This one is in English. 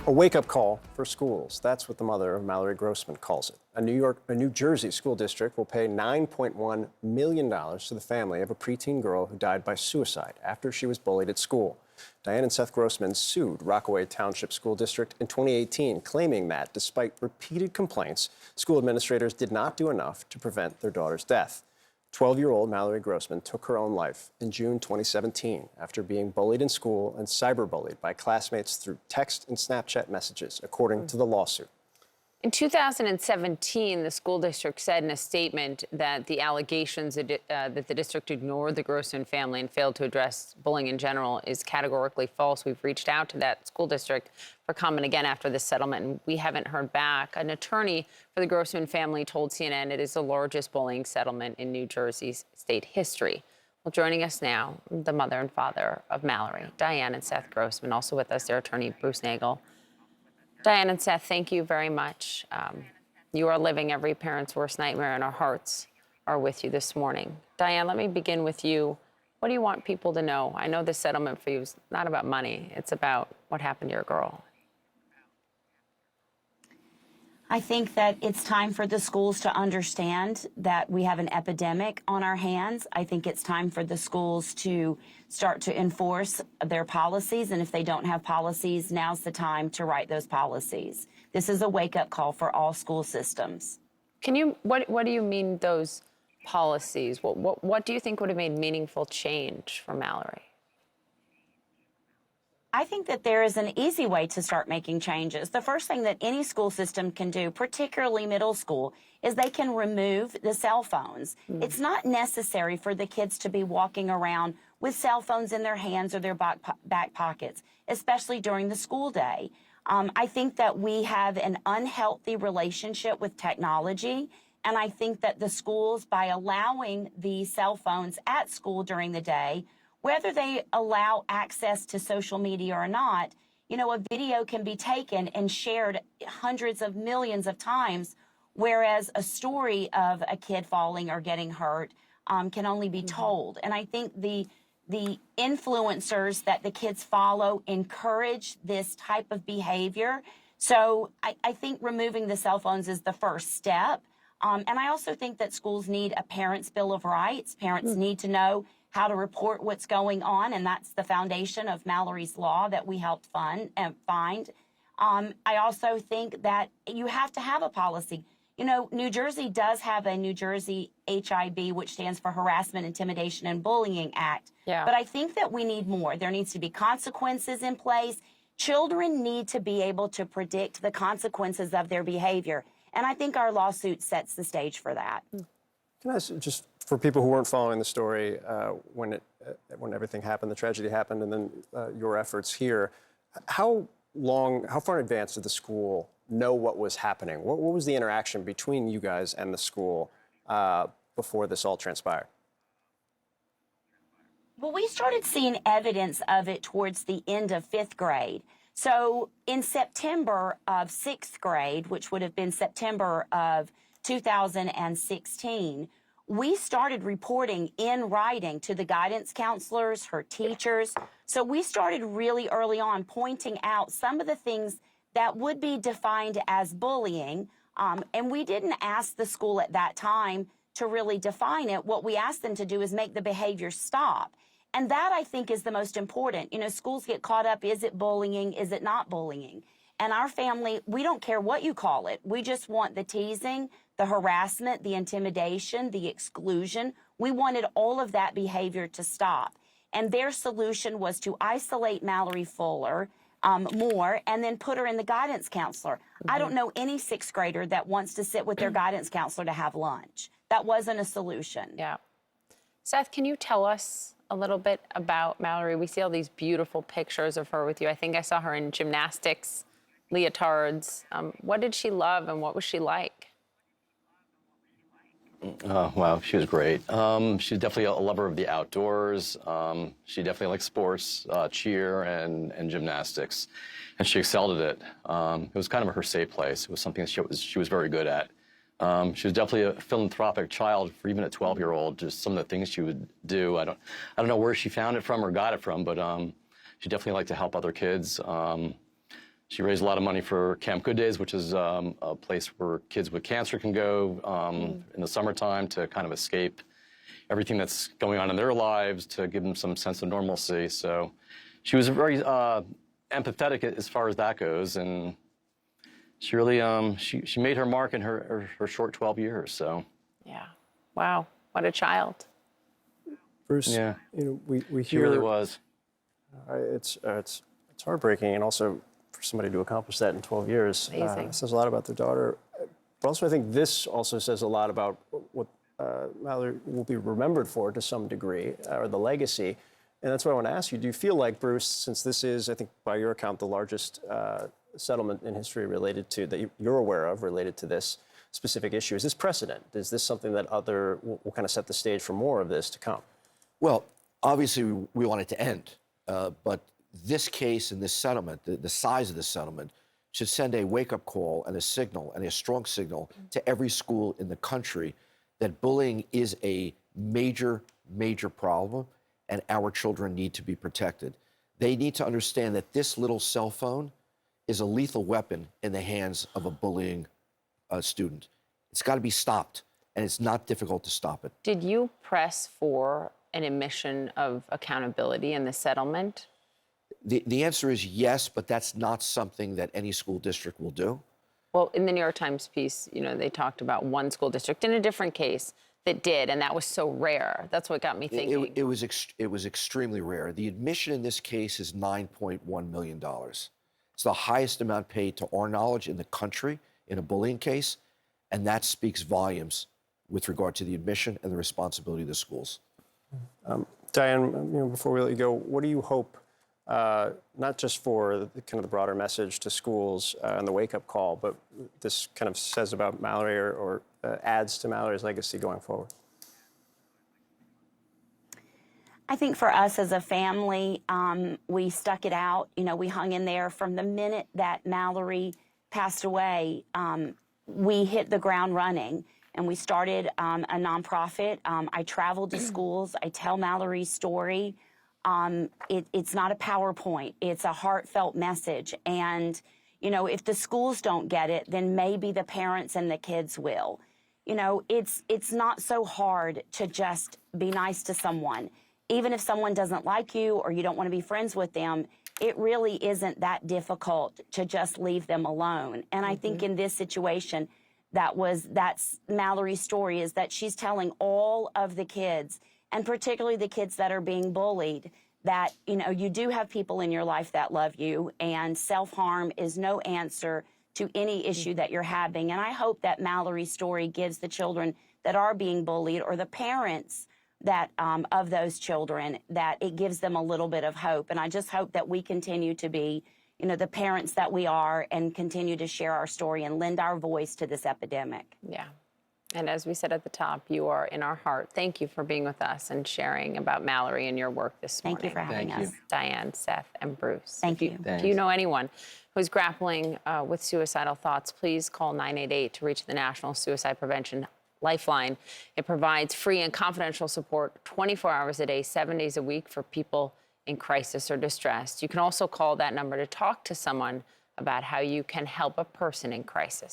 A wake-up call for schools. That's what the mother of Mallory Grossman calls it. A New Jersey school district will pay $9.1 million to the family of a preteen girl who died by suicide after she was bullied at school. Diane and Seth Grossman sued Rockaway Township School District in 2018, claiming that despite repeated complaints, school administrators did not do enough to prevent their daughter's death. 12-year-old Mallory Grossman took her own life in June 2017 after being bullied in school and cyberbullied by classmates through text and Snapchat messages, according to the lawsuit. In 2017, the school district said in a statement that the allegations that the district ignored the Grossman family and failed to address bullying in general is categorically false. We've reached out to that school district for comment again after this settlement, and we haven't heard back. An attorney for the Grossman family told CNN it is the largest bullying settlement in New Jersey's state history. Well, joining us now, the mother and father of Mallory, Diane and Seth Grossman. Also with us, their attorney, Bruce Nagel. Diane and Seth, thank you very much. You are living every parent's worst nightmare, and our hearts are with you this morning. Diane, let me begin with you. What do you want people to know? I know this settlement for you is not about money. It's about what happened to your girl. I think that it's time for the schools to understand that we have an epidemic on our hands. I think it's time for the schools to start to enforce their policies. And if they don't have policies, now's the time to write those policies. This is a wake-up call for all school systems. What do you mean those policies? What do you think would have made meaningful change for Mallory? I think that there is an easy way to start making changes. The first thing that any school system can do, particularly middle school, is they can remove the cell phones. It's not necessary for the kids to be walking around with cell phones in their hands or their back pockets, especially during the school day. I think that we have an unhealthy relationship with technology, and I think that the schools, by allowing the cell phones at school during the day, whether they allow access to social media or not, you know, a video can be taken and shared hundreds of millions of times, whereas a story of a kid falling or getting hurt can only be told. And I think the influencers that the kids follow encourage this type of behavior. So I think removing the cell phones is the first step. And I also think that schools need a parent's bill of rights. Parents need to know how to report what's going on, and that's the foundation of Mallory's Law that we helped find. I also think that you have to have a policy. You know, New Jersey does have a New Jersey HIB, which stands for Harassment, Intimidation, and Bullying Act. Yeah. But I think that we need more. There needs to be consequences in place. Children need to be able to predict the consequences of their behavior. And I think our lawsuit sets the stage for that. Can I ask, just for people who weren't following the story when everything happened, the tragedy happened, and then your efforts here, how far in advance did the school know what was happening? What was the interaction between you guys and the school before this all transpired? Well, we started seeing evidence of it towards the end of 5th grade. So in September of 6th grade, which would have been September of 2016, we started reporting in writing to the guidance counselors, her teachers. So we started really early on pointing out some of the things that would be defined as bullying. And we didn't ask the school at that time to really define it. What we asked them to do is make the behavior stop. And that, I think, is the most important. You know, schools get caught up, is it bullying, is it not bullying? And our family, we don't care what you call it. We just want the teasing, the harassment, the intimidation, the exclusion. We wanted all of that behavior to stop. And their solution was to isolate Mallory Fuller more and then put her in the guidance counselor. I don't know any 6th grader that wants to sit with their guidance counselor to have lunch. That wasn't a solution. Yeah. Seth, can you tell us a little bit about Mallory? We see all these beautiful pictures of her with you. I think I saw her in gymnastics, leotards. What did she love and what was she like? Wow, she was great. She's definitely a lover of the outdoors. She definitely liked sports, cheer and gymnastics, and she excelled at it. It was kind of her safe place. It was something that she was very good at. She was definitely a philanthropic child for even a 12-year-old. Just some of the things she would do. I don't know where she found it from or got it from, but she definitely liked to help other kids. She raised a lot of money for Camp Good Days, which is a place where kids with cancer can go in the summertime to kind of escape everything that's going on in their lives, to give them some sense of normalcy. So she was very empathetic as far as that goes, and she really she made her mark in her short 12 years. So Yeah. Wow. What a child. Bruce, Yeah. we hear she really was. It's heartbreaking, and also for somebody to accomplish that in 12 years Amazing. says a lot about their daughter. But also, I think this also says a lot about what Mallory will be remembered for to some degree, or the legacy. And that's what I want to ask you. Do you feel like, Bruce, since this is, I think, by your account, the largest settlement in history related to that you're aware of related to this specific issue, is this precedent? Is this something that will kind of set the stage for more of this to come? Well, obviously, we want it to end. But this case and this settlement, the size of the settlement, should send a wake-up call and a signal, and a strong signal to every school in the country that bullying is a major, major problem, and our children need to be protected. They need to understand that this little cell phone is a lethal weapon in the hands of a bullying student. It's got to be stopped, and it's not difficult to stop it. Did you press for an admission of accountability in the settlement? The answer is yes, but that's not something that any school district will do. Well, in the New York Times piece, they talked about one school district in a different case that did, and that was so rare. That's what got me thinking. It was extremely rare. The admission in this case is $9.1 million. It's the highest amount paid, to our knowledge, in the country in a bullying case, and that speaks volumes with regard to the admission and the responsibility of the schools. Diane, before we let you go, what do you hope, not just for the broader message to schools and the wake-up call, but this kind of says about Mallory or adds to Mallory's legacy going forward? I think for us as a family, we stuck it out. We hung in there from the minute that Mallory passed away. We hit the ground running, and we started a nonprofit. I traveled to schools. I tell Mallory's story. It's not a PowerPoint. It's a heartfelt message. And, if the schools don't get it, then maybe the parents and the kids will. It's not so hard to just be nice to someone. Even if someone doesn't like you or you don't want to be friends with them, it really isn't that difficult to just leave them alone. And I think in this situation, that's Mallory's story, is that she's telling all of the kids, and particularly the kids that are being bullied, that, you do have people in your life that love you, and self-harm is no answer to any issue that you're having. And I hope that Mallory's story gives the children that are being bullied, or the parents that of those children, that it gives them a little bit of hope. And I just hope that we continue to be, the parents that we are, and continue to share our story and lend our voice to this epidemic. Yeah. And as we said at the top, you are in our heart. Thank you for being with us and sharing about Mallory and your work this morning. Thank you for having us. Diane, Seth, and Bruce. Thank you. If you know anyone who's grappling with suicidal thoughts, please call 988 to reach the National Suicide Prevention Lifeline. It provides free and confidential support 24 hours a day, 7 days a week for people in crisis or distress. You can also call that number to talk to someone about how you can help a person in crisis.